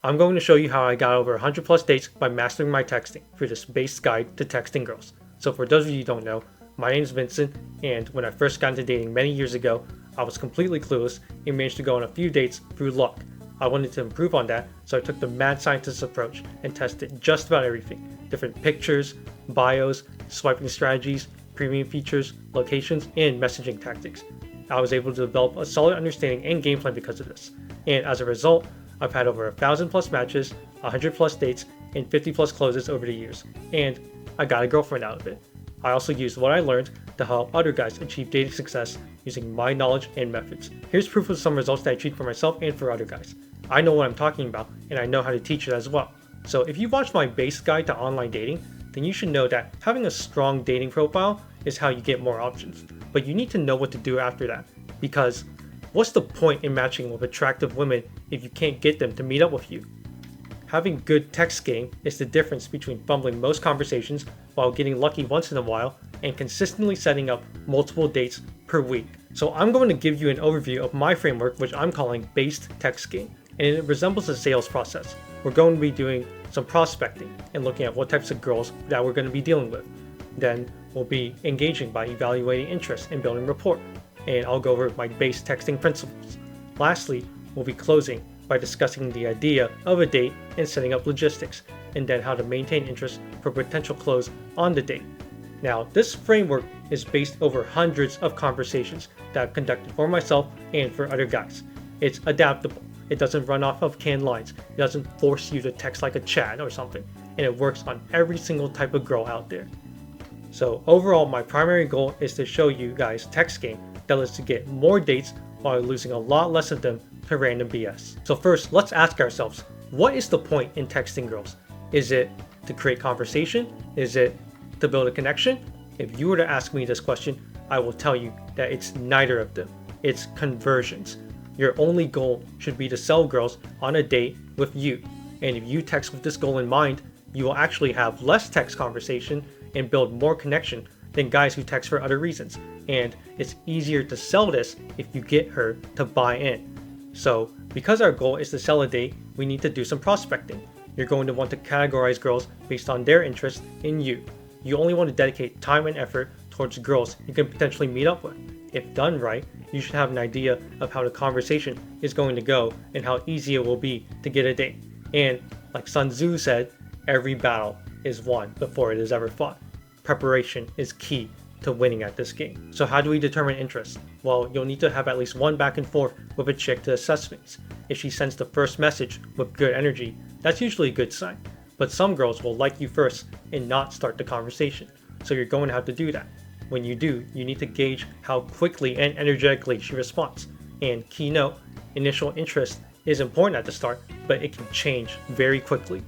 I'm going to show you how I got over 100 plus dates by mastering my texting through this base guide to texting girls. So for those of you who don't know, my name is Vincent, and when I first got into dating many years ago, I was completely clueless and managed to go on a few dates through luck. I wanted to improve on that, so I took the mad scientist approach and tested just about everything. Different pictures, bios, swiping strategies, premium features, locations, and messaging tactics. I was able to develop a solid understanding and game plan because of this. And as a result, I've had over 1,000 plus matches, 100 plus dates, and 50 plus closes over the years. And I got a girlfriend out of it. I also used what I learned to help other guys achieve dating success using my knowledge and methods. Here's proof of some results that I achieved for myself and for other guys. I know what I'm talking about, and I know how to teach it as well. So if you've watched my base guide to online dating, then you should know that having a strong dating profile is how you get more options. But you need to know what to do after that, because what's the point in matching with attractive women if you can't get them to meet up with you? Having good text game is the difference between fumbling most conversations while getting lucky once in a while and consistently setting up multiple dates per week. So I'm going to give you an overview of my framework, which I'm calling based text game, and it resembles a sales process. We're going to be doing some prospecting and looking at what types of girls that we're going to be dealing with. Then we'll be engaging by evaluating interest and building rapport, and I'll go over my base texting principles. Lastly, we'll be closing by discussing the idea of a date and setting up logistics, and then how to maintain interest for potential close on the date. Now, this framework is based over hundreds of conversations that I've conducted for myself and for other guys. It's adaptable. It doesn't run off of canned lines. It doesn't force you to text like a Chad or something. And it works on every single type of girl out there. So overall, my primary goal is to show you guys text game that lets you get more dates while losing a lot less of them to random BS. So first, let's ask ourselves, what is the point in texting girls? Is it to create conversation? Is it to build a connection? If you were to ask me this question, I will tell you that it's neither of them. It's conversions. Your only goal should be to sell girls on a date with you. And if you text with this goal in mind, you will actually have less text conversation and build more connection than guys who text for other reasons. And it's easier to sell this if you get her to buy in. So because our goal is to sell a date, we need to do some prospecting. You're going to want to categorize girls based on their interest in you. You only want to dedicate time and effort towards girls you can potentially meet up with. If done right, you should have an idea of how the conversation is going to go and how easy it will be to get a date. And like Sun Tzu said, every battle is won before it is ever fought. Preparation is key to winning at this game. So how do we determine interest? Well, you'll need to have at least one back and forth with a chick to assess things. If she sends the first message with good energy, that's usually a good sign. But some girls will like you first and not start the conversation. So you're going to have to do that. When you do, you need to gauge how quickly and energetically she responds. And key note, initial interest is important at the start, but it can change very quickly.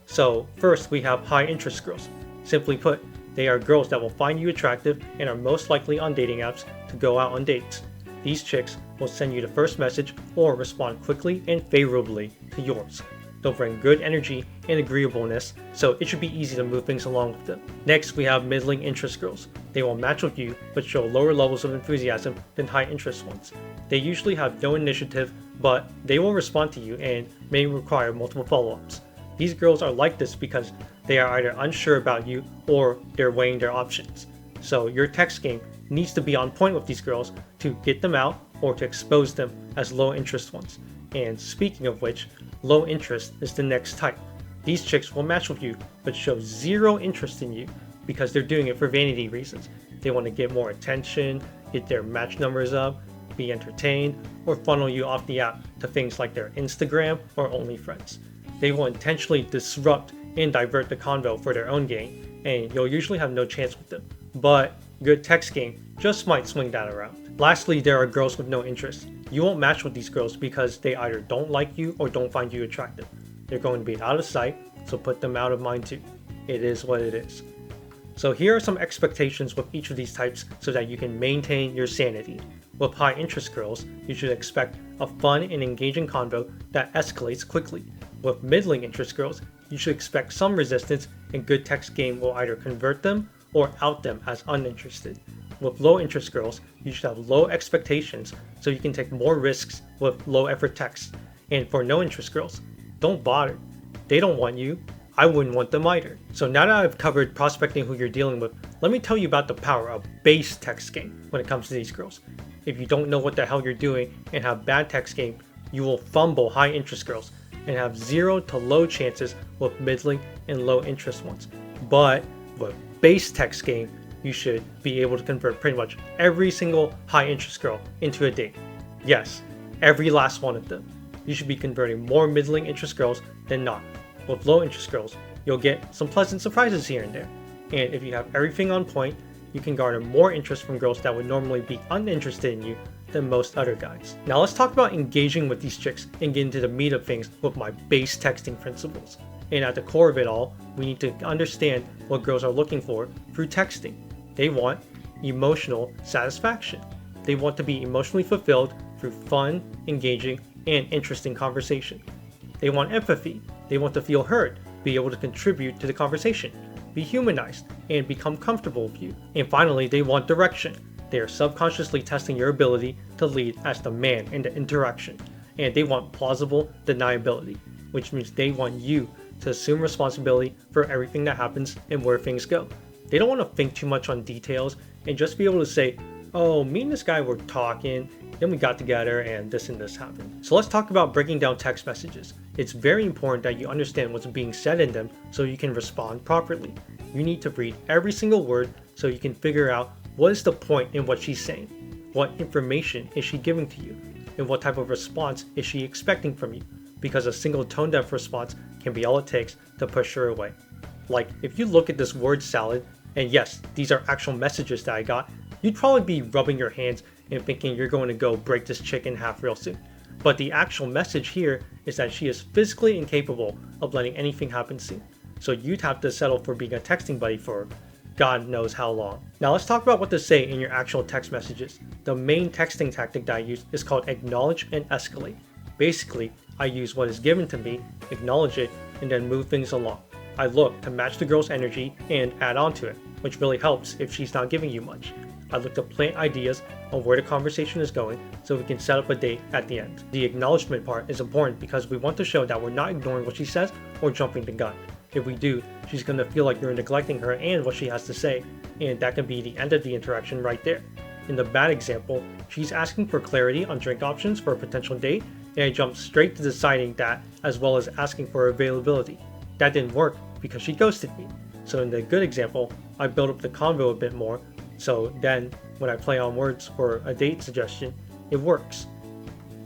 So first we have high interest girls. Simply put, they are girls that will find you attractive and are most likely on dating apps to go out on dates. These chicks will send you the first message or respond quickly and favorably to yours. They'll bring good energy and agreeableness, so it should be easy to move things along with them. Next, we have middling interest girls. They will match with you, but show lower levels of enthusiasm than high interest ones. They usually have no initiative, but they will respond to you and may require multiple follow-ups. These girls are like this because they are either unsure about you or they're weighing their options. So your text game needs to be on point with these girls to get them out or to expose them as low interest ones. And speaking of which, low interest is the next type. These chicks will match with you but show zero interest in you because they're doing it for vanity reasons. They want to get more attention, get their match numbers up, be entertained, or funnel you off the app to things like their Instagram or OnlyFriends. They will intentionally disrupt and divert the convo for their own gain, and you'll usually have no chance with them. But good text game just might swing that around. Lastly, there are girls with no interest. You won't match with these girls because they either don't like you or don't find you attractive. They're going to be out of sight, so put them out of mind too. It is what it is. So here are some expectations with each of these types so that you can maintain your sanity. With high interest girls, you should expect a fun and engaging convo that escalates quickly. With middling interest girls, you should expect some resistance, and good text game will either convert them or out them as uninterested. With low interest girls, you should have low expectations so you can take more risks with low effort texts. And for no interest girls, Don't bother. They don't want you. I wouldn't want them either. So now that I've covered prospecting who you're dealing with, let me tell you about the power of base text game when it comes to these girls. If you don't know what the hell you're doing and have bad text game, you will fumble high interest girls and have 0 to low chances with middling and low interest ones. But with base text game, you should be able to convert pretty much every single high interest girl into a date. Yes, every last one of them. You should be converting more middling interest girls than not. With low interest girls, you'll get some pleasant surprises here and there. And if you have everything on point, you can garner more interest from girls that would normally be uninterested in you than most other guys. Now let's talk about engaging with these chicks and get into the meat of things with my base texting principles. And at the core of it all, we need to understand what girls are looking for through texting. They want emotional satisfaction. They want to be emotionally fulfilled through fun, engaging, and interesting conversation. They want empathy. They want to feel heard, be able to contribute to the conversation, be humanized, and become comfortable with you. And finally, they want direction. They are subconsciously testing your ability to lead as the man in the interaction. And they want plausible deniability, which means they want you to assume responsibility for everything that happens and where things go. They don't want to think too much on details and just be able to say, oh, me and this guy were talking, then we got together and this happened. So let's talk about breaking down text messages. It's very important that you understand what's being said in them so you can respond properly. You need to read every single word so you can figure out what is the point in what she's saying, what information is she giving to you, and what type of response is she expecting from you, because a single tone-deaf response can be all it takes to push her away. Like, if you look at this word salad, and yes, these are actual messages that I got, you'd probably be rubbing your hands and thinking you're going to go break this chick in half real soon. But the actual message here is that she is physically incapable of letting anything happen soon. So you'd have to settle for being a texting buddy for God knows how long. Now let's talk about what to say in your actual text messages. The main texting tactic that I use is called acknowledge and escalate. Basically, I use what is given to me, acknowledge it, and then move things along. I look to match the girl's energy and add on to it, which really helps if she's not giving you much. I look to plant ideas on where the conversation is going so we can set up a date at the end. The acknowledgement part is important because we want to show that we're not ignoring what she says or jumping the gun. If we do, she's going to feel like you're neglecting her and what she has to say, and that can be the end of the interaction right there. In the bad example, she's asking for clarity on drink options for a potential date, and I jumped straight to deciding that as well as asking for availability. That didn't work because she ghosted me. So in the good example, I built up the convo a bit more, so then when I play on words for a date suggestion, it works.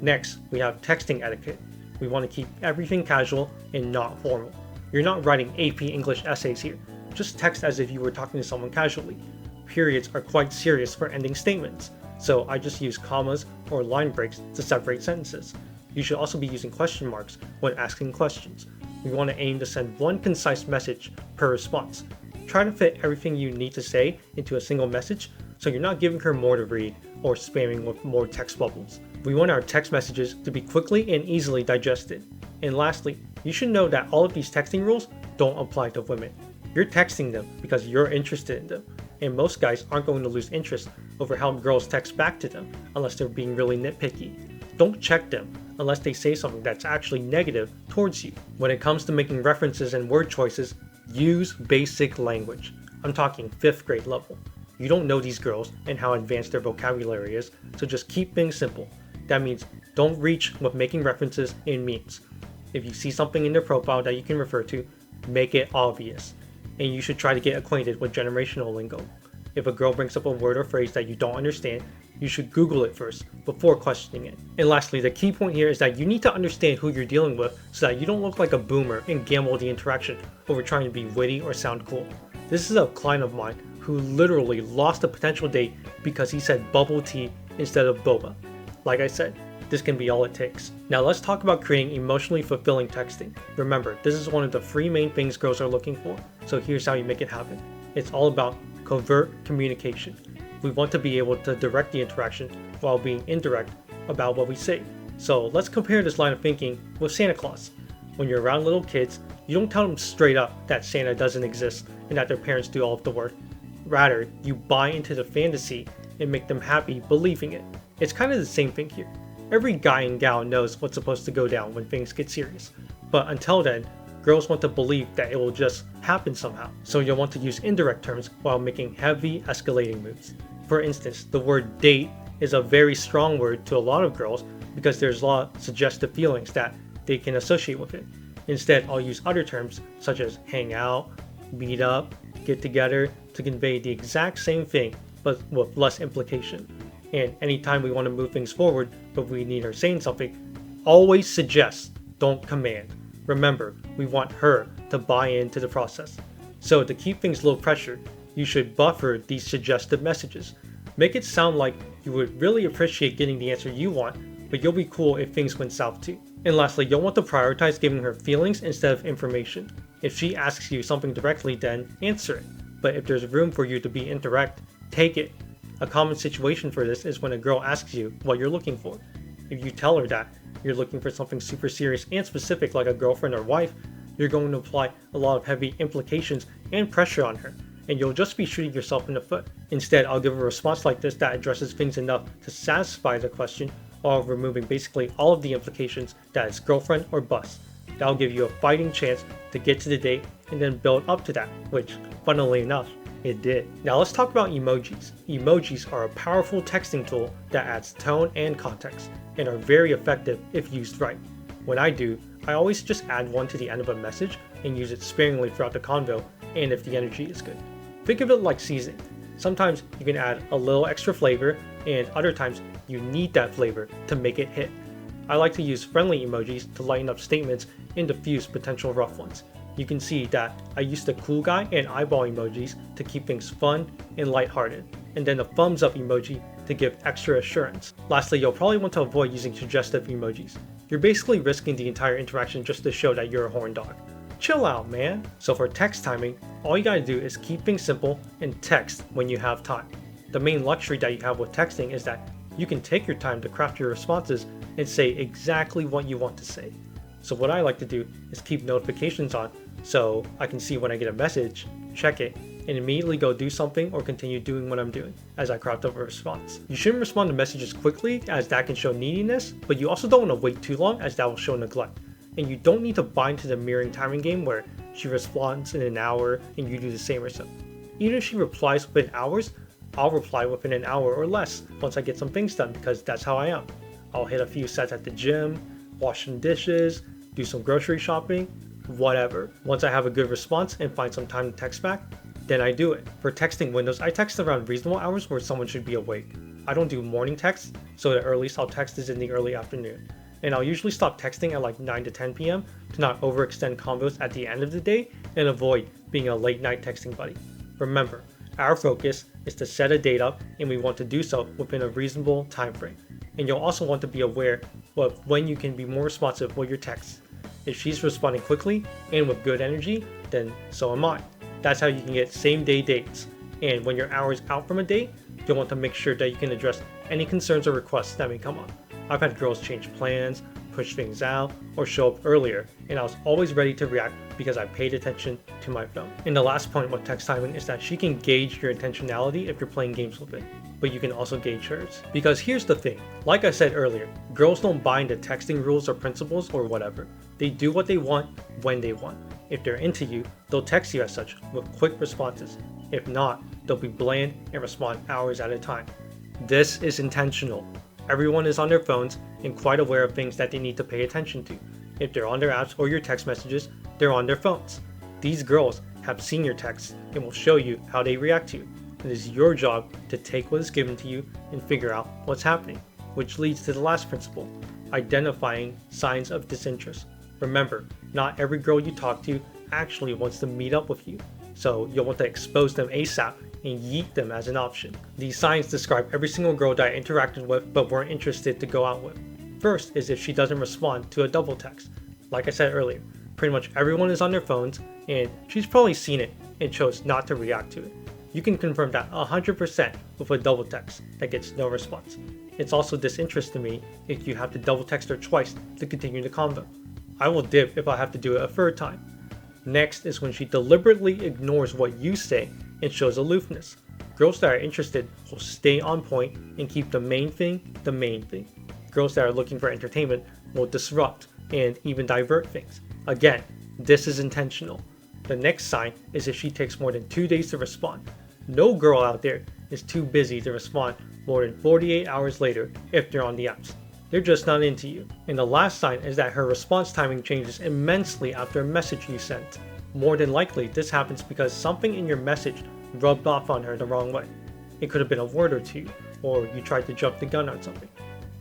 Next, we have texting etiquette. We want to keep everything casual and not formal. You're not writing AP English essays here. Just text as if you were talking to someone casually. Periods are quite serious for ending statements, so I just use commas or line breaks to separate sentences. You should also be using question marks when asking questions. We want to aim to send one concise message per response. Try to fit everything you need to say into a single message so you're not giving her more to read or spamming with more text bubbles. We want our text messages to be quickly and easily digested. And lastly, you should know that all of these texting rules don't apply to women. You're texting them because you're interested in them, and most guys aren't going to lose interest over how girls text back to them unless they're being really nitpicky. Don't check them unless they say something that's actually negative towards you. When it comes to making references and word choices, use basic language. I'm talking 5th grade level. You don't know these girls and how advanced their vocabulary is, so just keep things simple. That means don't reach with making references and memes. If you see something in their profile that you can refer to, make it obvious. And you should try to get acquainted with generational lingo. If a girl brings up a word or phrase that you don't understand, you should Google it first before questioning it. And lastly, the key point here is that you need to understand who you're dealing with so that you don't look like a boomer and gamble the interaction over trying to be witty or sound cool. This is a client of mine who literally lost a potential date because he said bubble tea instead of boba. Like I said, this can be all it takes. Now let's talk about creating emotionally fulfilling texting. Remember, this is one of the 3 main things girls are looking for, so here's how you make it happen. It's all about covert communication. We want to be able to direct the interaction while being indirect about what we say. So let's compare this line of thinking with Santa Claus. When you're around little kids, you don't tell them straight up that Santa doesn't exist and that their parents do all of the work. Rather, you buy into the fantasy and make them happy believing it. It's kind of the same thing here. Every guy and gal knows what's supposed to go down when things get serious, But until then, girls want to believe that it will just happen somehow. So you'll want to use indirect terms while making heavy escalating moves. For instance, the word date is a very strong word to a lot of girls because there's a lot of suggestive feelings that they can associate with it. Instead, I'll use other terms such as hang out, meet up, get together to convey the exact same thing but with less implication. And anytime we want to move things forward but we need her saying something, always suggest, don't command. Remember, we want her to buy into the process. So to keep things low pressure, you should buffer these suggestive messages. Make it sound like you would really appreciate getting the answer you want, but you'll be cool if things went south too. And lastly, you'll want to prioritize giving her feelings instead of information. If she asks you something directly, then answer it. But if there's room for you to be indirect, take it. A common situation for this is when a girl asks you what you're looking for. If you tell her that you're looking for something super serious and specific like a girlfriend or wife, you're going to apply a lot of heavy implications and pressure on her, and you'll just be shooting yourself in the foot. Instead, I'll give a response like this that addresses things enough to satisfy the question while removing basically all of the implications that it's girlfriend or bust. That'll give you a fighting chance to get to the date and then build up to that, which, funnily enough, it did. Now let's talk about emojis. Emojis are a powerful texting tool that adds tone and context, and are very effective if used right. When I do, I always just add one to the end of a message and use it sparingly throughout the convo, and if the energy is good. Think of it like seasoning. Sometimes you can add a little extra flavor, and other times you need that flavor to make it hit. I like to use friendly emojis to lighten up statements and diffuse potential rough ones. You can see that I use the cool guy and eyeball emojis to keep things fun and lighthearted, and then the thumbs up emoji to give extra assurance. Lastly, you'll probably want to avoid using suggestive emojis. You're basically risking the entire interaction just to show that you're a horn dog. Chill out, man. So for text timing, all you gotta do is keep things simple and text when you have time. The main luxury that you have with texting is that you can take your time to craft your responses and say exactly what you want to say. So what I like to do is keep notifications on so I can see when I get a message, check it, and immediately go do something or continue doing what I'm doing as I craft up a response. You shouldn't respond to messages quickly as that can show neediness, but you also don't want to wait too long as that will show neglect. And you don't need to buy into the mirroring timing game where she responds in an hour and you do the same or so. Even if she replies within hours, I'll reply within an hour or less once I get some things done because that's how I am. I'll hit a few sets at the gym, wash some dishes, do some grocery shopping, whatever. Once I have a good response and find some time to text back, then I do it. For texting windows, I text around reasonable hours where someone should be awake. I don't do morning texts, so the earliest I'll text is in the early afternoon. And I'll usually stop texting at like 9 to 10 p.m. to not overextend convos at the end of the day and avoid being a late night texting buddy. Remember, our focus is to set a date up and we want to do so within a reasonable time frame. And you'll also want to be aware of when you can be more responsive with your texts. If she's responding quickly and with good energy, then so am I. That's how you can get same day dates. And when you're hours out from a date, you'll want to make sure that you can address any concerns or requests that may come up. I've had girls change plans, push things out, or show up earlier, and I was always ready to react because I paid attention to my phone. And the last point with text timing is that she can gauge your intentionality if you're playing games with it, but you can also gauge hers. Because here's the thing, like I said earlier, girls don't buy into texting rules or principles or whatever. They do what they want when they want. If they're into you, they'll text you as such with quick responses. If not, they'll be bland and respond hours at a time. This is intentional. Everyone is on their phones and quite aware of things that they need to pay attention to. If they're on their apps or your text messages, they're on their phones. These girls have seen your texts and will show you how they react to you. It is your job to take what is given to you and figure out what's happening, which leads to the last principle, identifying signs of disinterest. Remember, not every girl you talk to actually wants to meet up with you, so you'll want to expose them ASAP and yeet them as an option. These signs describe every single girl that I interacted with but weren't interested to go out with. First is if she doesn't respond to a double text. Like I said earlier, pretty much everyone is on their phones and she's probably seen it and chose not to react to it. You can confirm that 100% with a double text that gets no response. It's also disinterest to me if you have to double text her twice to continue the convo. I will dip if I have to do it a third time. Next is when she deliberately ignores what you say and shows aloofness. Girls that are interested will stay on point and keep the main thing the main thing. Girls that are looking for entertainment will disrupt and even divert things. Again, this is intentional. The next sign is if she takes more than 2 days to respond. No girl out there is too busy to respond more than 48 hours later if they're on the apps. They're just not into you. And the last sign is that her response timing changes immensely after a message you sent. More than likely, this happens because something in your message rubbed off on her the wrong way. It could have been a word or two, or you tried to jump the gun on something.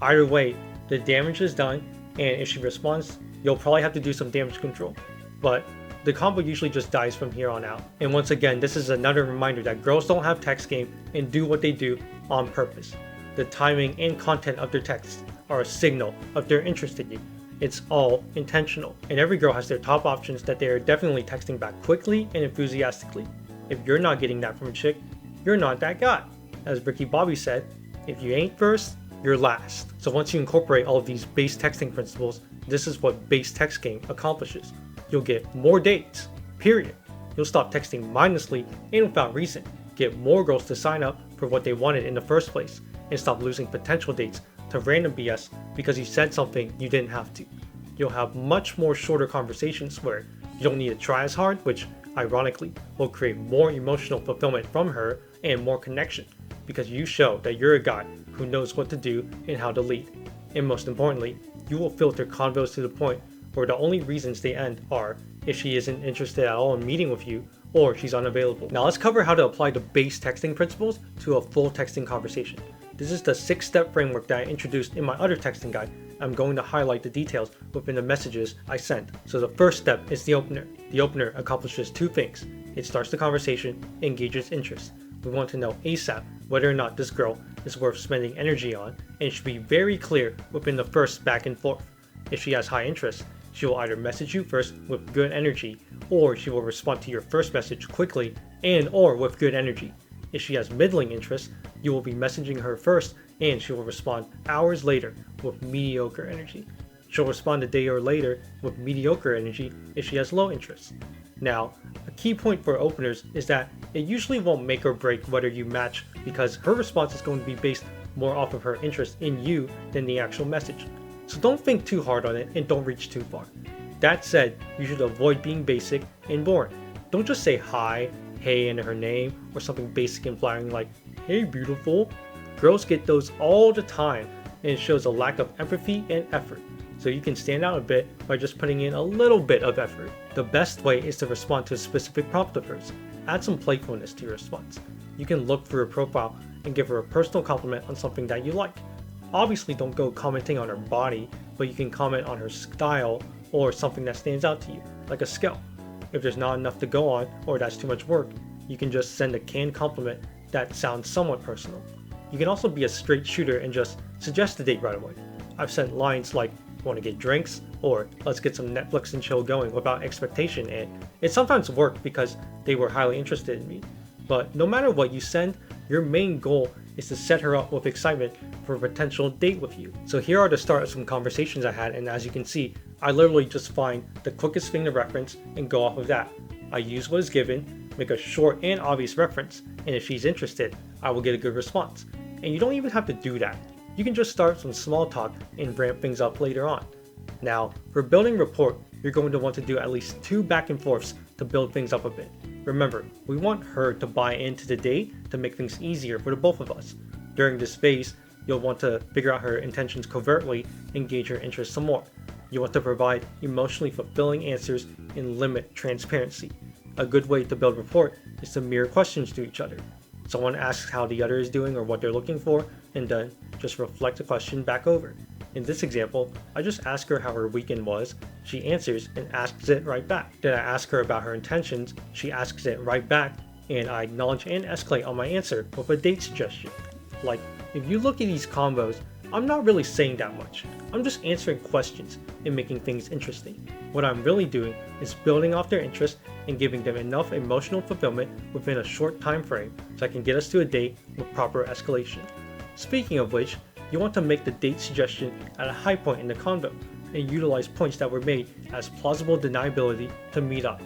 Either way, the damage is done, and if she responds, you'll probably have to do some damage control. But the combo usually just dies from here on out. And once again, this is another reminder that girls don't have text game and do what they do on purpose. The timing and content of their texts are a signal of their interest in you. It's all intentional. And every girl has their top options that they are definitely texting back quickly and enthusiastically. If you're not getting that from a chick, you're not that guy. As Ricky Bobby said, if you ain't first, you're last. So once you incorporate all of these base texting principles, this is what base text game accomplishes. You'll get more dates, period. You'll stop texting mindlessly and without reason, get more girls to sign up for what they wanted in the first place, and stop losing potential dates to random BS because you said something you didn't have to. You'll have much more shorter conversations where you don't need to try as hard, which ironically will create more emotional fulfillment from her and more connection because you show that you're a guy who knows what to do and how to lead. And most importantly, you will filter convos to the point where the only reasons they end are if she isn't interested at all in meeting with you or she's unavailable. Now let's cover how to apply the base texting principles to a full texting conversation. This is the 6-step framework that I introduced in my other texting guide. I'm going to highlight the details within the messages I sent. So the first step is the opener. The opener accomplishes 2 things. It starts the conversation, engages interest. We want to know ASAP whether or not this girl is worth spending energy on, and it should be very clear within the first back and forth. If she has high interest, she will either message you first with good energy, or she will respond to your first message quickly and or with good energy. If she has middling interest, you will be messaging her first and she will respond hours later with mediocre energy. She'll respond a day or later with mediocre energy if she has low interest. Now, a key point for openers is that it usually won't make or break whether you match because her response is going to be based more off of her interest in you than the actual message. So don't think too hard on it and don't reach too far. That said, you should avoid being basic and boring. Don't just say hi, hey and her name, or something basic and flattering like, hey beautiful. Girls get those all the time and it shows a lack of empathy and effort. So you can stand out a bit by just putting in a little bit of effort. The best way is to respond to a specific prompt of hers. Add some playfulness to your response. You can look through her profile and give her a personal compliment on something that you like. Obviously don't go commenting on her body, but you can comment on her style or something that stands out to you, like a skill. If there's not enough to go on or that's too much work, you can just send a canned compliment that sounds somewhat personal. You can also be a straight shooter and just suggest a date right away. I've sent lines like, want to get drinks? Or let's get some Netflix and chill going without expectation, and it sometimes worked because they were highly interested in me. But no matter what you send, your main goal is to set her up with excitement for a potential date with you. So here are the start of some conversations I had, and as you can see, I literally just find the quickest thing to reference and go off of that. I use what is given, make a short and obvious reference, and if she's interested, I will get a good response. And you don't even have to do that. You can just start some small talk and ramp things up later on. Now, for building rapport, you're going to want to do at least 2 back and forths to build things up a bit. Remember, we want her to buy into the date to make things easier for the both of us. During this phase, you'll want to figure out her intentions covertly and gauge her interest some more. You want to provide emotionally fulfilling answers and limit transparency. A good way to build rapport is to mirror questions to each other. Someone asks how the other is doing or what they're looking for, and then just reflect the question back over. In this example, I just ask her how her weekend was, she answers and asks it right back. Then I ask her about her intentions, she asks it right back, and I acknowledge and escalate on my answer with a date suggestion. Like, if you look at these combos, I'm not really saying that much. I'm just answering questions and making things interesting. What I'm really doing is building off their interest and giving them enough emotional fulfillment within a short time frame so I can get us to a date with proper escalation. Speaking of which, you want to make the date suggestion at a high point in the convo and utilize points that were made as plausible deniability to meet up.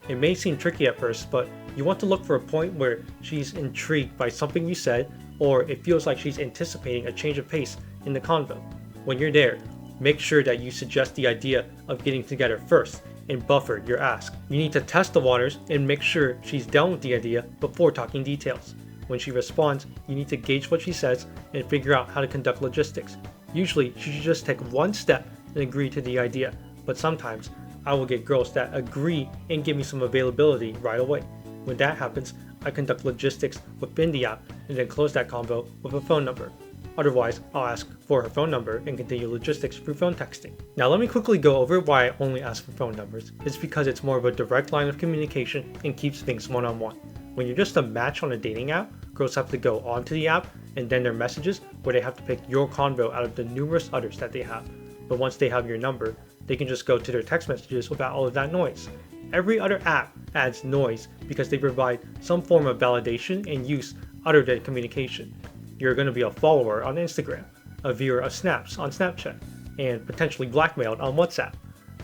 It may seem tricky at first, but you want to look for a point where she's intrigued by something you said, or it feels like she's anticipating a change of pace in the convo. When you're there, make sure that you suggest the idea of getting together first and buffer your ask. You need to test the waters and make sure she's down with the idea before talking details. When she responds, you need to gauge what she says and figure out how to conduct logistics. Usually, she should just take one step and agree to the idea, but sometimes I will get girls that agree and give me some availability right away. When that happens, I conduct logistics within the app and then close that convo with a phone number. Otherwise, I'll ask for her phone number and continue logistics through phone texting. Now let me quickly go over why I only ask for phone numbers. It's because it's more of a direct line of communication and keeps things one-on-one. When you're just a match on a dating app, girls have to go onto the app and then their messages where they have to pick your convo out of the numerous others that they have. But once they have your number, they can just go to their text messages without all of that noise. Every other app adds noise because they provide some form of validation and use other than communication. You're going to be a follower on Instagram, a viewer of snaps on Snapchat, and potentially blackmailed on WhatsApp.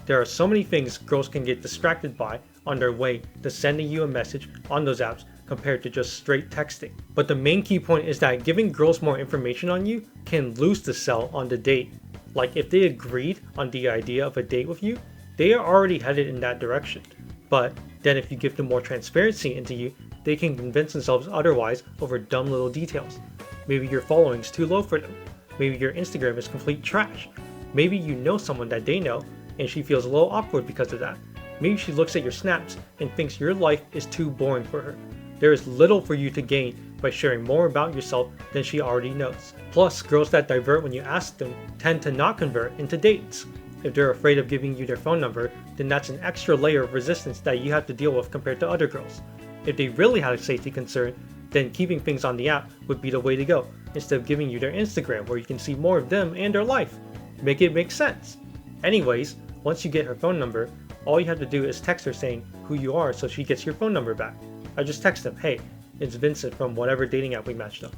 There are so many things girls can get distracted by on their way to sending you a message on those apps compared to just straight texting. But the main key point is that giving girls more information on you can lose the sell on the date. Like if they agreed on the idea of a date with you, they are already headed in that direction. But then if you give them more transparency into you, they can convince themselves otherwise over dumb little details. Maybe your following's too low for them. Maybe your Instagram is complete trash. Maybe you know someone that they know and she feels a little awkward because of that. Maybe she looks at your snaps and thinks your life is too boring for her. There is little for you to gain by sharing more about yourself than she already knows. Plus, girls that divert when you ask them tend to not convert into dates. If they're afraid of giving you their phone number, then that's an extra layer of resistance that you have to deal with compared to other girls. If they really had a safety concern, then keeping things on the app would be the way to go, instead of giving you their Instagram where you can see more of them and their life. Make it make sense. Anyways, once you get her phone number, all you have to do is text her saying who you are so she gets your phone number back. I just text them, hey, it's Vincent from whatever dating app we matched up.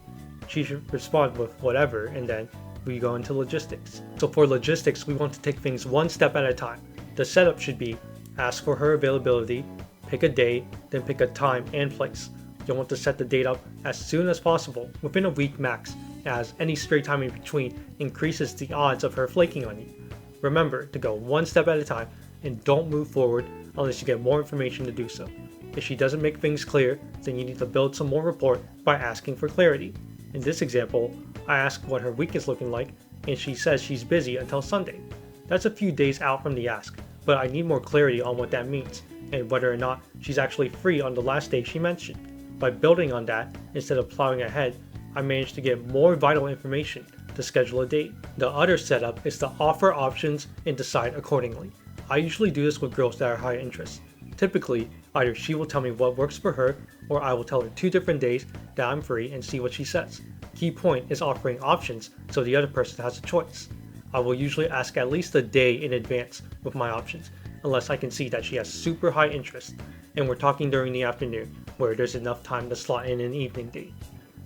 She should respond with whatever, and then we go into logistics. So for logistics, we want to take things one step at a time. The setup should be ask for her availability, pick a day, then pick a time and place. You'll want to set the date up as soon as possible, within a week max, as any stray time in between increases the odds of her flaking on you. Remember to go one step at a time and don't move forward unless you get more information to do so. If she doesn't make things clear, then you need to build some more rapport by asking for clarity. In this example, I ask what her week is looking like and she says she's busy until Sunday. That's a few days out from the ask, but I need more clarity on what that means and whether or not she's actually free on the last day she mentioned. By building on that, instead of plowing ahead, I managed to get more vital information to schedule a date. The other setup is to offer options and decide accordingly. I usually do this with girls that are high interest. Typically, either she will tell me what works for her, or I will tell her 2 different days that I'm free and see what she says. Key point is offering options so the other person has a choice. I will usually ask at least a day in advance with my options, unless I can see that she has super high interest, and we're talking during the afternoon, where there's enough time to slot in an evening date.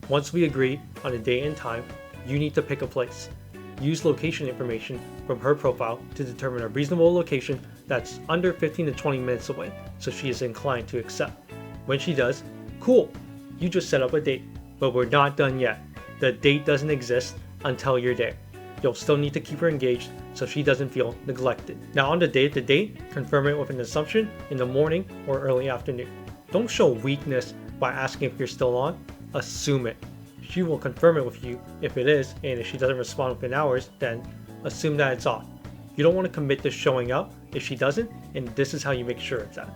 Once we agree on a date and time, you need to pick a place. Use location information from her profile to determine a reasonable location that's under 15 to 20 minutes away, so she is inclined to accept. When she does, cool, you just set up a date, but we're not done yet. The date doesn't exist until you're there. You'll still need to keep her engaged so she doesn't feel neglected. Now on the day of the date, confirm it with an assumption in the morning or early afternoon. Don't show weakness by asking if you're still on, assume it. She will confirm it with you if it is, and if she doesn't respond within hours, then assume that it's off. You don't want to commit to showing up if she doesn't, and this is how you make sure it's that.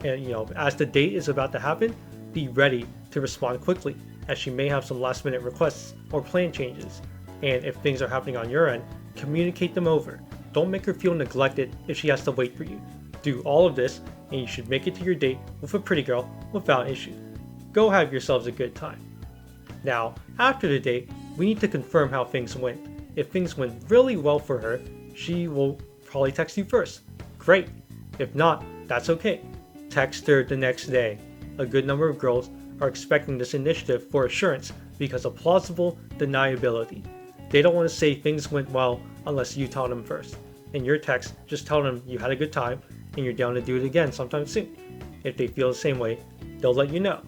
And as the date is about to happen, be ready to respond quickly, as she may have some last minute requests or plan changes. And if things are happening on your end, communicate them over. Don't make her feel neglected if she has to wait for you. Do all of this, and you should make it to your date with a pretty girl without issue. Go have yourselves a good time. Now, after the date, we need to confirm how things went. If things went really well for her, she will probably text you first. Great. If not, that's okay. Text her the next day. A good number of girls are expecting this initiative for assurance because of plausible deniability. They don't want to say things went well unless you tell them first. In your text, just tell them you had a good time and you're down to do it again sometime soon. If they feel the same way, they'll let you know.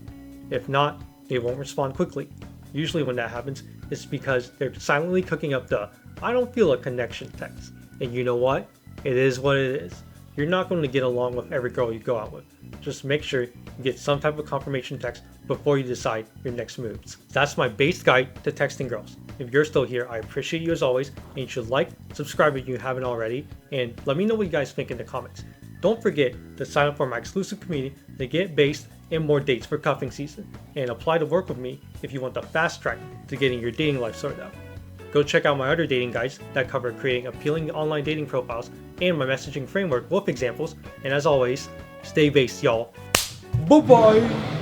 If not, they won't respond quickly. Usually when that happens, it's because they're silently cooking up the "I don't feel a connection" text. And you know what? It is what it is. you're not going to get along with every girl you go out with. Just make sure you get some type of confirmation text before you decide your next moves. That's my base guide to texting girls. If you're still here, I appreciate you as always, and you should like, subscribe if you haven't already, and let me know what you guys think in the comments. Don't forget to sign up for my exclusive community to get based and more dates for cuffing season, and apply to work with me if you want the fast track to getting your dating life sorted out. Go check out my other dating guides that cover creating appealing online dating profiles and my messaging framework with examples, and as always, stay based, y'all. Bye bye!